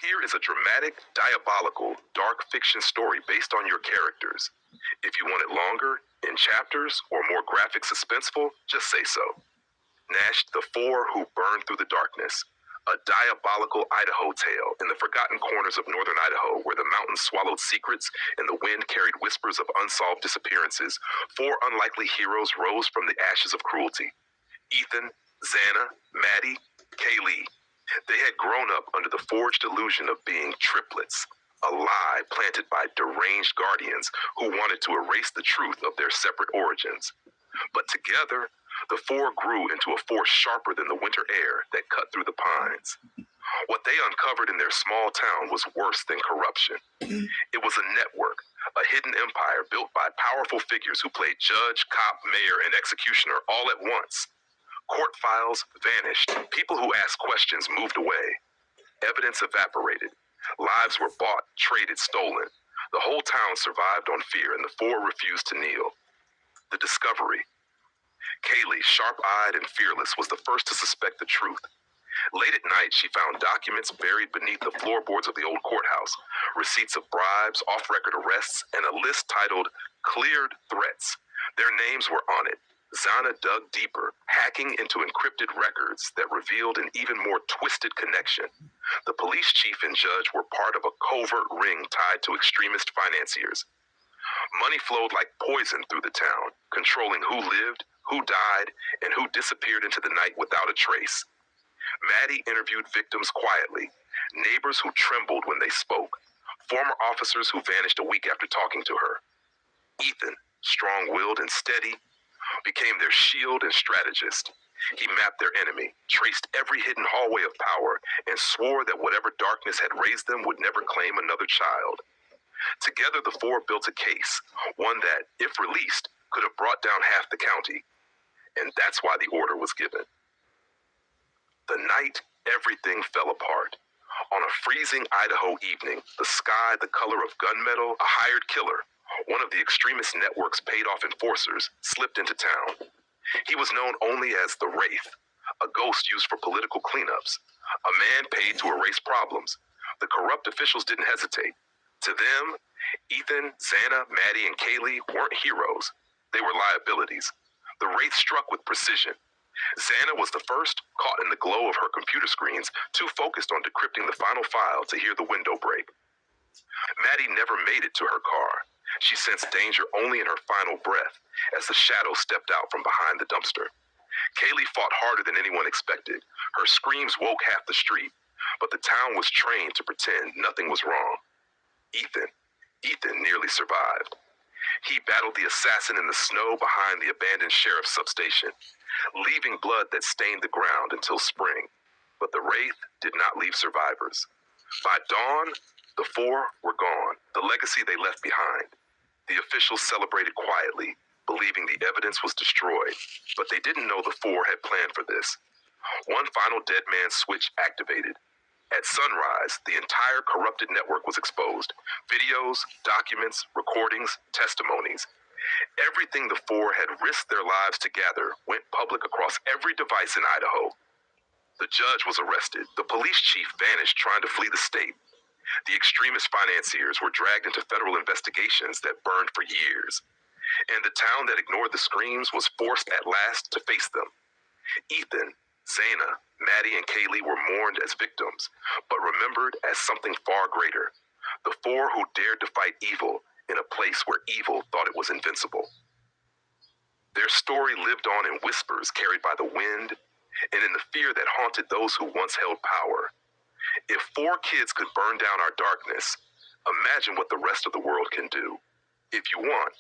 Here is a dramatic, diabolical, dark fiction story based on your characters. If you want it longer, in chapters, or more graphic suspenseful, just say so. Nash, the Four Who Burned Through the Darkness. A diabolical Idaho tale in the forgotten corners of northern Idaho, where the mountains swallowed secrets and the wind carried whispers of unsolved disappearances. Four unlikely heroes rose from the ashes of cruelty. Ethan, Xana, Maddie, Kaylee. They had grown up under the forged illusion of being triplets, a lie planted by deranged guardians who wanted to erase the truth of their separate origins. But together, the four grew into a force sharper than the winter air that cut through the pines. What they uncovered in their small town was worse than corruption. It was a network, a hidden empire built by powerful figures who played judge, cop, mayor, and executioner all at once. Court files vanished. People who asked questions moved away. Evidence evaporated. Lives were bought, traded, stolen. The whole town survived on fear, and the four refused to kneel. The discovery. Kaylee, sharp-eyed and fearless, was the first to suspect the truth. Late at night, she found documents buried beneath the floorboards of the old courthouse, receipts of bribes, off-record arrests, and a list titled Cleared Threats. Their names were on it. Xana dug deeper, hacking into encrypted records that revealed an even more twisted connection. The police chief and judge were part of a covert ring tied to extremist financiers. Money flowed like poison through the town, controlling who lived, who died, and who disappeared into the night without a trace. Maddie interviewed victims quietly, neighbors who trembled when they spoke, former officers who vanished a week after talking to her. Ethan, strong-willed and steady, became their shield and strategist. He mapped their enemy, traced every hidden hallway of power, and swore that whatever darkness had raised them would never claim another child. Together, the four built a case, one that, if released, could have brought down half the county. And that's why the order was given. The night everything fell apart. On a freezing Idaho evening, the sky the color of gunmetal, a hired killer, one of the extremist network's paid-off enforcers, slipped into town. He was known only as the Wraith, a ghost used for political cleanups, a man paid to erase problems. The corrupt officials didn't hesitate. To them, Ethan, Xana, Maddie, and Kaylee weren't heroes. They were liabilities. The Wraith struck with precision. Xana was the first, caught in the glow of her computer screens, too focused on decrypting the final file to hear the window break. Maddie never made it to her car. She sensed danger only in her final breath as the shadow stepped out from behind the dumpster. Kaylee fought harder than anyone expected. Her screams woke half the street, but the town was trained to pretend nothing was wrong. Ethan nearly survived. He battled the assassin in the snow behind the abandoned sheriff's substation, leaving blood that stained the ground until spring. But the Wraith did not leave survivors. By dawn, the four were gone, the legacy they left behind. The officials celebrated quietly, believing the evidence was destroyed, but they didn't know the four had planned for this. One final dead man switch activated. At sunrise, the entire corrupted network was exposed. Videos, documents, recordings, testimonies. Everything the four had risked their lives to gather went public across every device in Idaho. The judge was arrested. The police chief vanished trying to flee the state. The extremist financiers were dragged into federal investigations that burned for years. And the town that ignored the screams was forced at last to face them. Ethan, Xana, Maddie, and Kaylee were mourned as victims, but remembered as something far greater. The four who dared to fight evil in a place where evil thought it was invincible. Their story lived on in whispers carried by the wind and in the fear that haunted those who once held power. If four kids could burn down our darkness, imagine what the rest of the world can do. If you want,